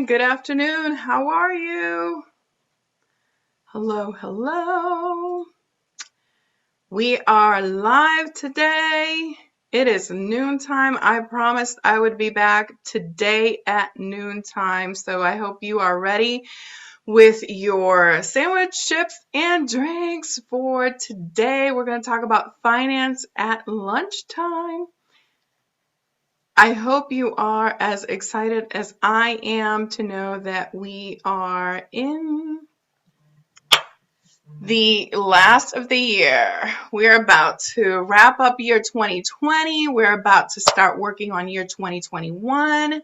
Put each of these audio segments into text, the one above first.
good afternoon. How are you? Hello, hello. We are live today. It is noontime. I promised I would be back today at noontime, so I hope you are ready with your sandwich, chips, and drinks for today. We're going to talk about finance at lunchtime. I hope you are as excited as I am to know that we are in the last of the year. We're about to wrap up year 2020. We're about to start working on year 2021.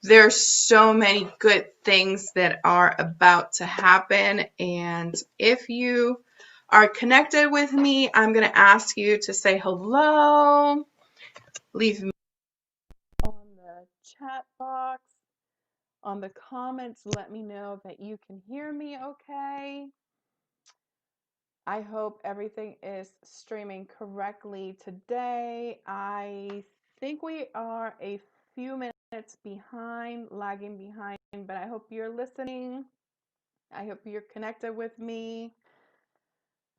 There's so many good things that are about to happen. And if you are connected with me, I'm going to ask you to say hello, leave me on the chat box, on the comments, let me know that you can hear me okay. I hope everything is streaming correctly today. I think we are a few minutes behind, lagging behind, but I hope you're listening. I hope you're connected with me.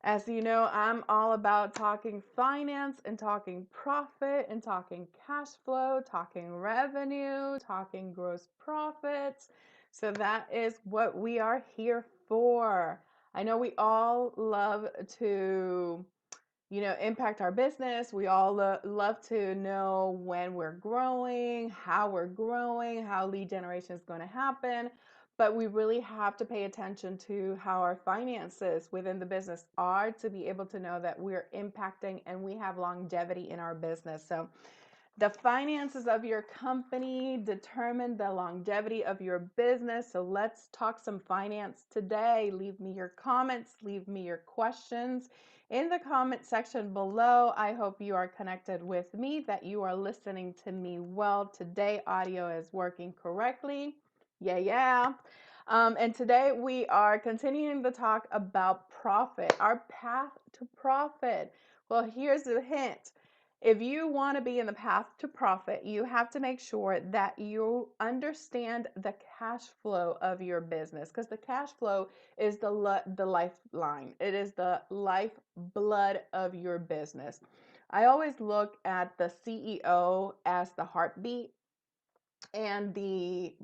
As you know, I'm all about talking finance and talking profit and talking cash flow, talking revenue, talking gross profits. So that is what we are here for. I know we all love to impact our business. We all love to know when we're growing, how lead generation is going to happen. But we really have to pay attention to how our finances within the business are to be able to know that we're impacting and we have longevity in our business. So the finances of your company determine the longevity of your business. So let's talk some finance today. Leave me your comments, leave me your questions in the comment section below. I hope you are connected with me, that you are listening to me well today. Audio is working correctly. Yeah. And today we are continuing to talk about profit, our path to profit. Well, here's the hint. If you want to be in the path to profit, you have to make sure that you understand the cash flow of your business, because the cash flow is the lifeline. It is the lifeblood of your business. I always look at the CEO as the heartbeat, and the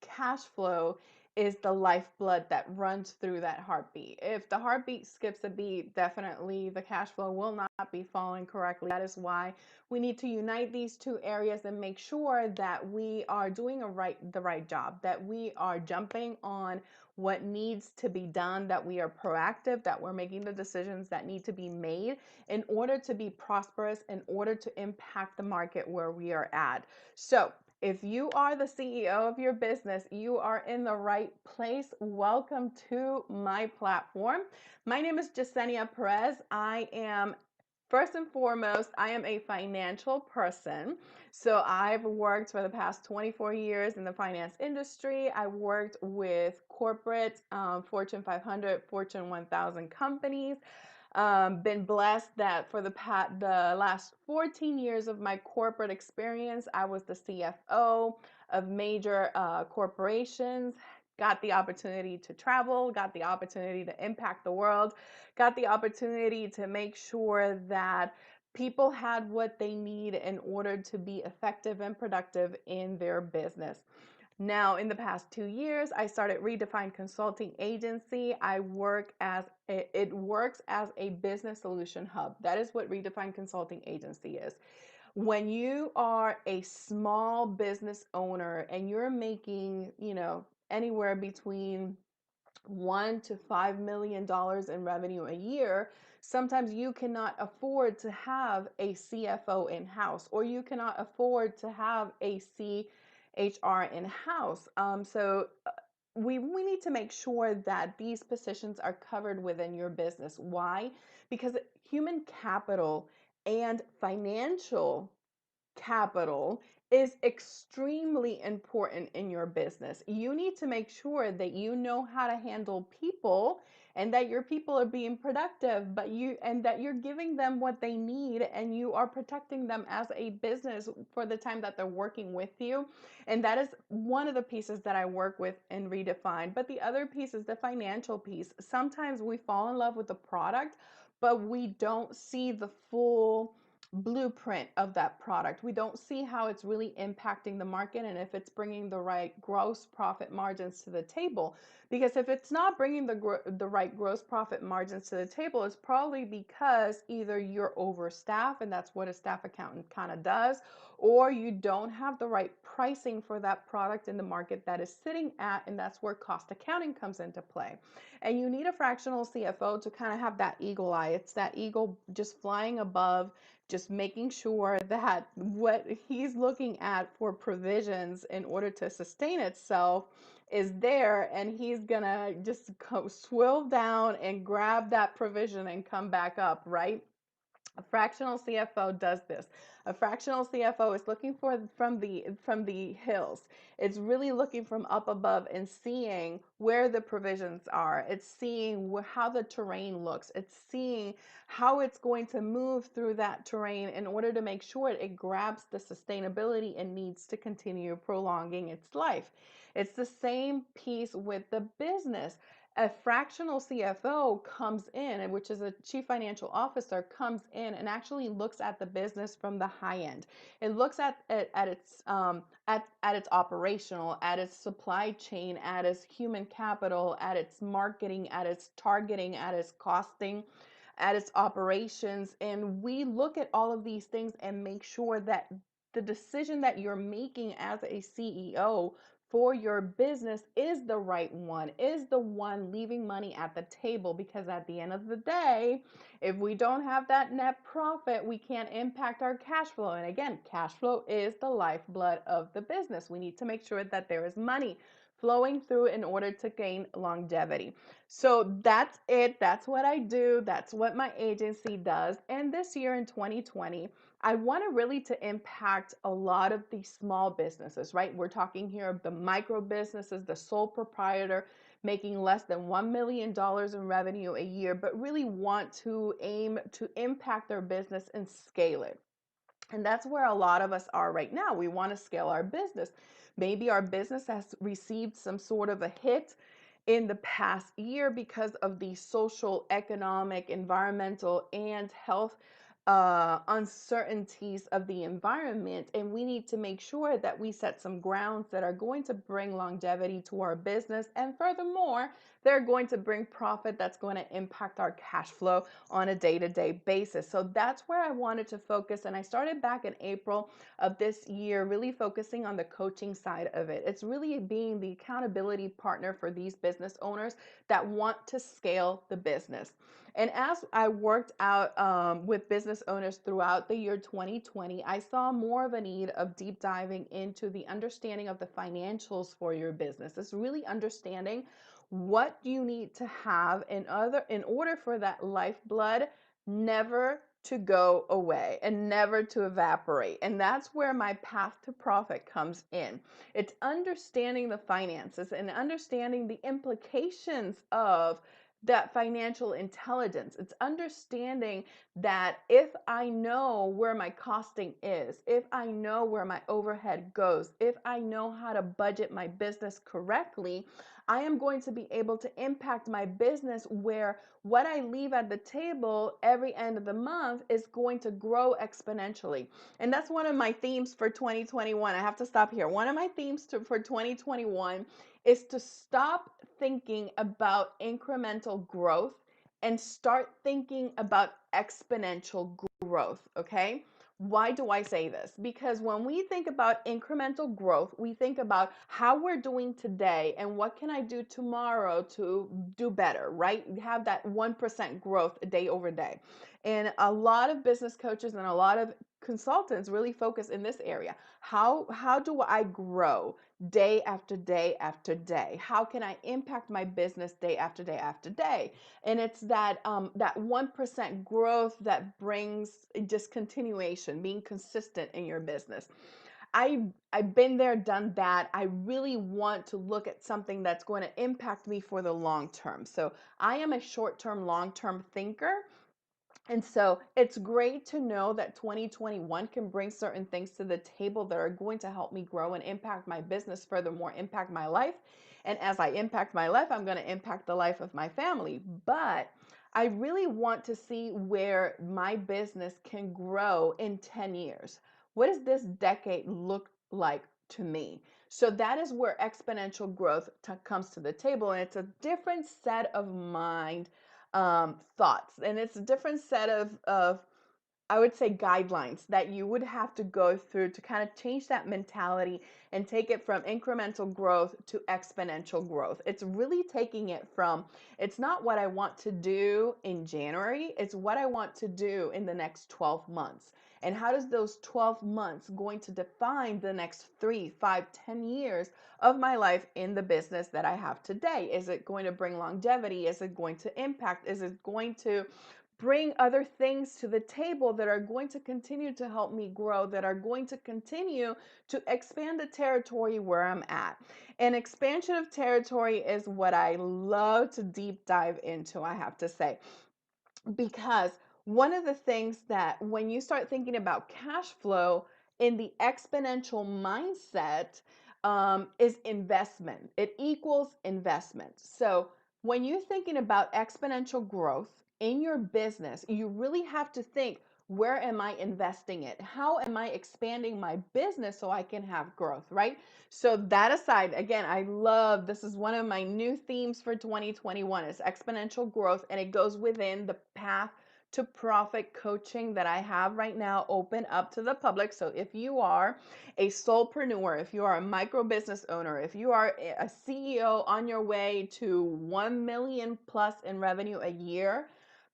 cash flow is the lifeblood that runs through that heartbeat. If the heartbeat skips a beat, definitely the cash flow will not be following correctly. That is why we need to unite these two areas and make sure that we are doing the right job, that we are jumping on what needs to be done, that we are proactive, that we're making the decisions that need to be made in order to be prosperous, in order to impact the market where we are at. So if you are the CEO of your business, you are in the right place. Welcome to my platform. My name is Jasenia Perez. First and foremost, I am a financial person. So I've worked for the past 24 years in the finance industry. I worked with corporate Fortune 500, Fortune 1000 companies. Been blessed that for the last 14 years of my corporate experience, I was the CFO of major corporations. Got the opportunity to travel, got the opportunity to impact the world, got the opportunity to make sure that people had what they need in order to be effective and productive in their business. Now, in the past 2 years, I started Redefine Consulting Agency. It works as a business solution hub. That is what Redefine Consulting Agency is. When you are a small business owner and you're making, anywhere between $1 to $5 million in revenue a year, sometimes you cannot afford to have a CFO in-house, or you cannot afford to have a CHR in-house. We need to make sure that these positions are covered within your business. Why? Because human capital and financial capital is extremely important in your business. You need to make sure that you know how to handle people and that your people are being productive, but that you're giving them what they need and you are protecting them as a business for the time that they're working with you. And that is one of the pieces that I work with in Redefine. But the other piece is the financial piece. Sometimes we fall in love with the product, but we don't see the full blueprint of that product. We don't see how it's really impacting the market and if it's bringing the right gross profit margins to the table. Because if it's not bringing the right gross profit margins to the table, it's probably because either you're overstaffed, and that's what a staff accountant kind of does, or you don't have the right pricing for that product in the market that is sitting at, and that's where cost accounting comes into play. And you need a fractional CFO to kind of have that eagle eye. It's that eagle just flying above, just making sure that what he's looking at for provisions in order to sustain itself is there, and he's gonna just swivel down and grab that provision and come back up, right? A fractional CFO does this. A fractional CFO is looking for from the hills. It's really looking from up above and seeing where the provisions are. It's seeing how the terrain looks. It's seeing how it's going to move through that terrain in order to make sure it grabs the sustainability and needs to continue prolonging its life. It's the same piece with the business. A fractional CFO comes in, which is a chief financial officer, comes in and actually looks at the business from the high end. It looks at its at its operational, at its supply chain, at its human capital, at its marketing, at its targeting, at its costing, at its operations, and we look at all of these things and make sure that the decision that you're making as a CEO for your business is the right one, is the one leaving money at the table. Because at the end of the day, if we don't have that net profit, we can't impact our cash flow. And again, cash flow is the lifeblood of the business. We need to make sure that there is money flowing through in order to gain longevity. So that's it. That's what I do. That's what my agency does. And this year in 2020, I want to really to impact a lot of these small businesses, right? We're talking here of the micro businesses, the sole proprietor making less than $1 million in revenue a year, but really want to aim to impact their business and scale it. And that's where a lot of us are right now. We want to scale our business. Maybe our business has received some sort of a hit in the past year because of the social, economic, environmental, and health uncertainties of the environment. And we need to make sure that we set some grounds that are going to bring longevity to our business. And furthermore, they're going to bring profit that's going to impact our cash flow on a day-to-day basis. So that's where I wanted to focus. And I started back in April of this year, really focusing on the coaching side of it. It's really being the accountability partner for these business owners that want to scale the business. And as I worked out with business owners throughout the year 2020, I saw more of a need of deep diving into the understanding of the financials for your business. It's really understanding what you need to have in order for that lifeblood never to go away and never to evaporate. And that's where my path to profit comes in. It's understanding the finances and understanding the implications of that financial intelligence. It's understanding that if I know where my costing is, if I know where my overhead goes, if I know how to budget my business correctly, I am going to be able to impact my business where what I leave at the table every end of the month is going to grow exponentially. And that's one of my themes for 2021. I have to stop here. One of my themes for 2021 is to stop thinking about incremental growth and start thinking about exponential growth, okay? Why do I say this? Because when we think about incremental growth, we think about how we're doing today and what can I do tomorrow to do better, right? Have that 1% growth day over day. And a lot of business coaches and a lot of consultants really focus in this area. How do I grow day after day after day? How can I impact my business day after day after day? And it's that 1% growth that brings just continuation, being consistent in your business. I've been there, done that. I really want to look at something that's going to impact me for the long term. So I am a short-term, long-term thinker. And so it's great to know that 2021 can bring certain things to the table that are going to help me grow and impact my business, furthermore, impact my life. And as I impact my life, I'm going to impact the life of my family. But I really want to see where my business can grow in 10 years. What does this decade look like to me? So that is where exponential growth comes to the table. And it's a different set of mind thoughts. And it's a different set of I would say guidelines that you would have to go through to kind of change that mentality and take it from incremental growth to exponential growth. It's really taking it from, it's not what I want to do in January, it's what I want to do in the next 12 months. And how does those 12 months going to define the next 3, 5, 10 years of my life in the business that I have today? Is it going to bring longevity? Is it going to impact? Is it going to bring other things to the table that are going to continue to help me grow, that are going to continue to expand the territory where I'm at? And expansion of territory is what I love to deep dive into, I have to say, because one of the things that when you start thinking about cash flow in the exponential mindset is investment. It equals investment. So when you're thinking about exponential growth in your business, you really have to think, where am I investing it? How am I expanding my business so I can have growth, right? So that aside, again, I love, this is one of my new themes for 2021 is exponential growth, and it goes within the path to profit coaching that I have right now open up to the public. So if you are a solopreneur, if you are a micro business owner, if you are a CEO on your way to 1 million plus in revenue a year,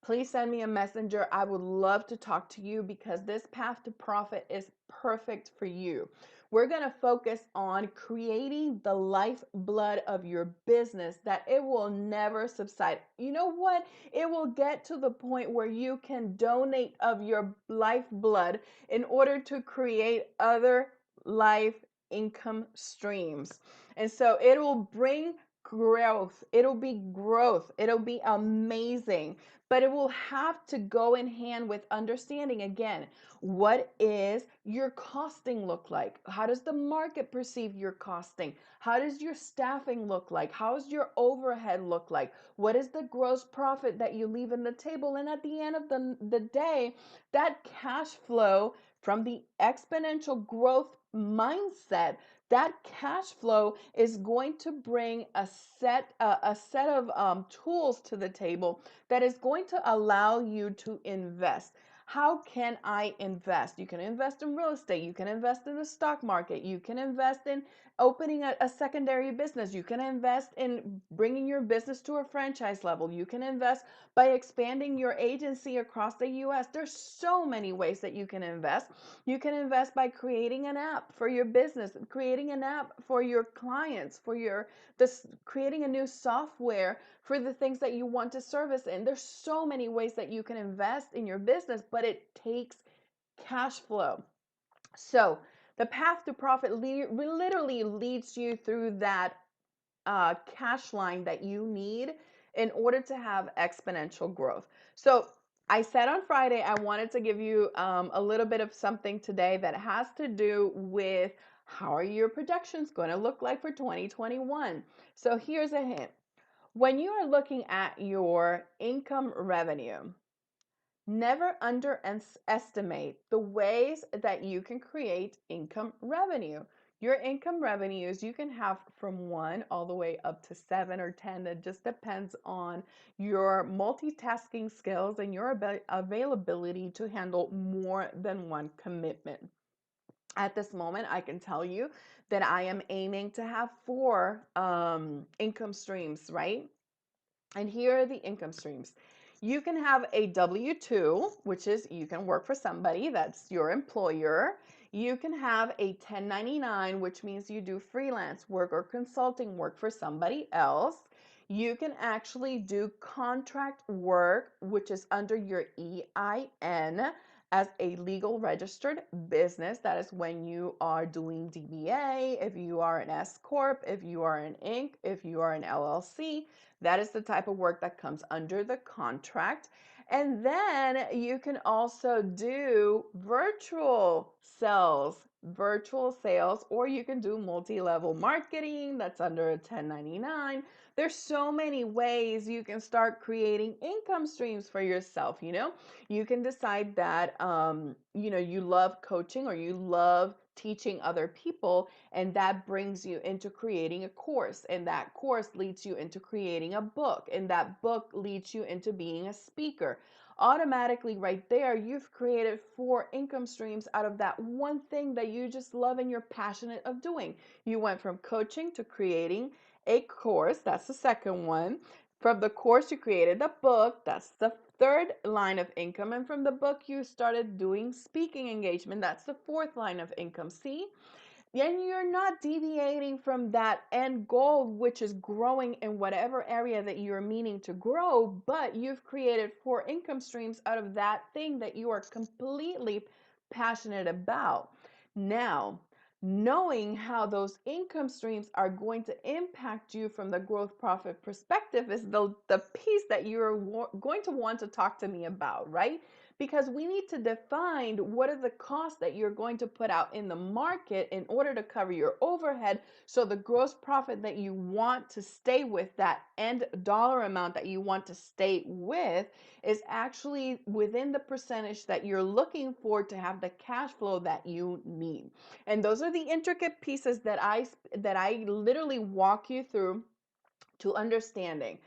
please send me a messenger. I would love to talk to you because this path to profit is perfect for you. We're going to focus on creating the lifeblood of your business that it will never subside. You know what? It will get to the point where you can donate of your lifeblood in order to create other life income streams. And so it will bring growth. It'll be growth. It'll be amazing. But it will have to go in hand with understanding, again, what is your costing look like? How does the market perceive your costing? How does your staffing look like? How does your overhead look like? What is the gross profit that you leave on the table? And at the end of the day, that cash flow from the exponential growth mindset, that cash flow is going to bring a set of tools to the table that is going to allow you to invest. How can I invest? You can invest in real estate. You can invest in the stock market. You can invest in opening a secondary business. You can invest in bringing your business to a franchise level. You can invest by expanding your agency across the US. There's so many ways that you can invest. You can invest by creating an app for your business, creating an app for your clients, creating a new software for the things that you want to service in. There's so many ways that you can invest in your business, but it takes cash flow. So the path to profit literally leads you through that cash line that you need in order to have exponential growth. So I said on Friday, I wanted to give you a little bit of something today that has to do with how are your projections going to look like for 2021. So here's a hint. When you are looking at your income revenue, never underestimate the ways that you can create income revenue. Your income revenues, you can have from 1 all the way up to 7 or 10. It just depends on your multitasking skills and your availability to handle more than one commitment. At this moment, I can tell you that I am aiming to have 4 income streams, right? And here are the income streams. You can have a W-2, which is you can work for somebody, that's your employer. You can have a 1099, which means you do freelance work or consulting work for somebody else. You can actually do contract work, which is under your EIN, as a legal registered business. That is when you are doing DBA, if you are an S Corp, if you are an Inc., if you are an LLC. That is the type of work that comes under the contract. And then you can also do virtual sales, or you can do multi-level marketing. That's under a 1099. There's so many ways you can start creating income streams for yourself. You can decide that you love coaching, or you love teaching other people, and that brings you into creating a course, and that course leads you into creating a book, and that book leads you into being a speaker. Automatically right there, you've created 4 income streams out of that one thing that you just love and you're passionate of doing. You went from coaching to creating a course. That's the second one. From the course, you created a book. That's the third line of income. And from the book, you started doing speaking engagement. That's the fourth line of income. See? And you're not deviating from that end goal, which is growing in whatever area that you're meaning to grow, but you've created 4 income streams out of that thing that you are completely passionate about. Now, knowing how those income streams are going to impact you from the growth profit perspective is the piece that you're going to want to talk to me about, right? Because we need to define what are the costs that you're going to put out in the market in order to cover your overhead, so the gross profit that you want to stay with, that end dollar amount that you want to stay with, is actually within the percentage that you're looking for to have the cash flow that you need. And those are the intricate pieces that I literally walk you through to understanding.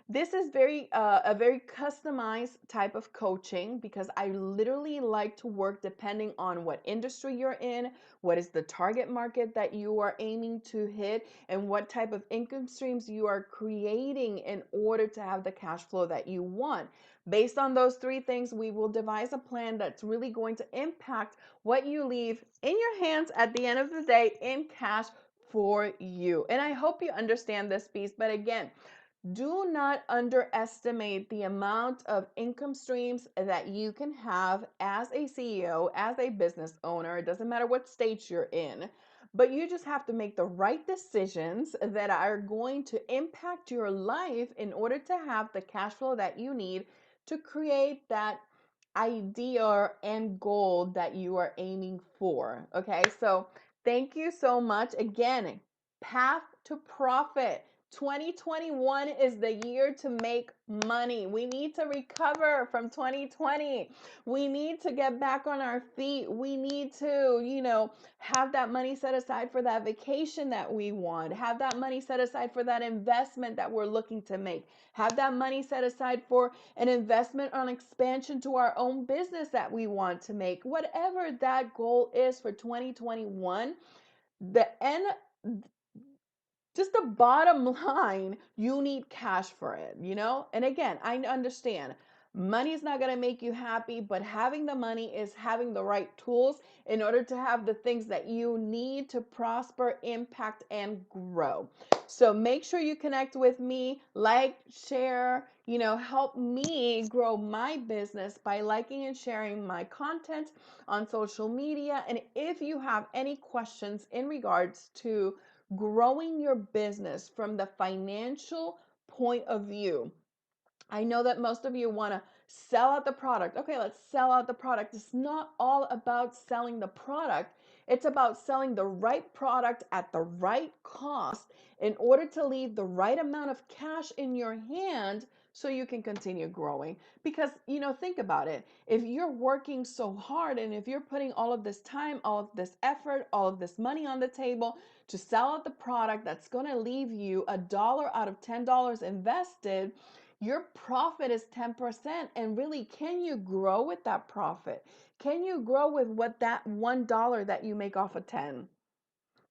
This is a very customized type of coaching, because I literally like to work depending on what industry you're in, what is the target market that you are aiming to hit, and what type of income streams you are creating in order to have the cash flow that you want. Based on those 3 things, we will devise a plan that's really going to impact what you leave in your hands at the end of the day in cash for you. And I hope you understand this piece. But again, do not underestimate the amount of income streams that you can have as a CEO, as a business owner. It doesn't matter what stage you're in, but you just have to make the right decisions that are going to impact your life in order to have the cash flow that you need to create that idea and goal that you are aiming for. Okay, so thank you so much. Again, path to profit. 2021 is the year to make money. We need to recover from 2020. We need to get back on our feet. We need to, have that money set aside for that vacation that we want. Have that money set aside for that investment that we're looking to make. Have that money set aside for an investment on expansion to our own business that we want to make. Whatever that goal is for 2021, the end, just the bottom line, you need cash for it. And again, I understand money is not going to make you happy, but having the money is having the right tools in order to have the things that you need to prosper, impact, and grow. So make sure you connect with me, like, share, help me grow my business by liking and sharing my content on social media. And if you have any questions in regards to growing your business from the financial point of view, I know that most of you want to sell out the product. Okay, let's sell out the product. It's not all about selling the product. It's about selling the right product at the right cost in order to leave the right amount of cash in your hand so you can continue growing. Because, think about it. If you're working so hard, and if you're putting all of this time, all of this effort, all of this money on the table to sell out the product that's going to leave you $1 out of $10 invested, your profit is 10%. And really, can you grow with that profit? Can you grow with what that $1 that you make off of 10?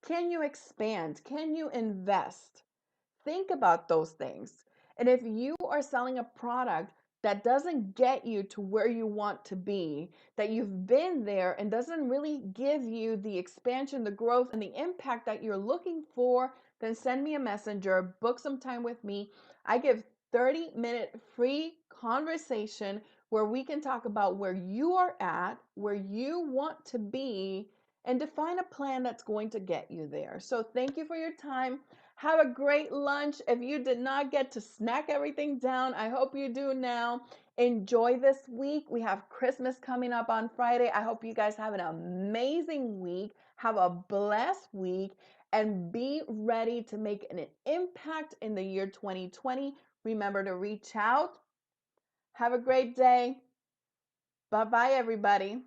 Can you expand? Can you invest? Think about those things. And if you are selling a product that doesn't get you to where you want to be, that you've been there and doesn't really give you the expansion, the growth, and the impact that you're looking for, then send me a messenger, book some time with me. I give 30-minute free conversation where we can talk about where you are at, where you want to be, and define a plan that's going to get you there. So thank you for your time. Have a great lunch. If you did not get to snack everything down, I hope you do now. Enjoy this week. We have Christmas coming up on Friday. I hope you guys have an amazing week. Have a blessed week and be ready to make an impact in the year 2020. Remember to reach out. Have a great day. Bye bye, everybody.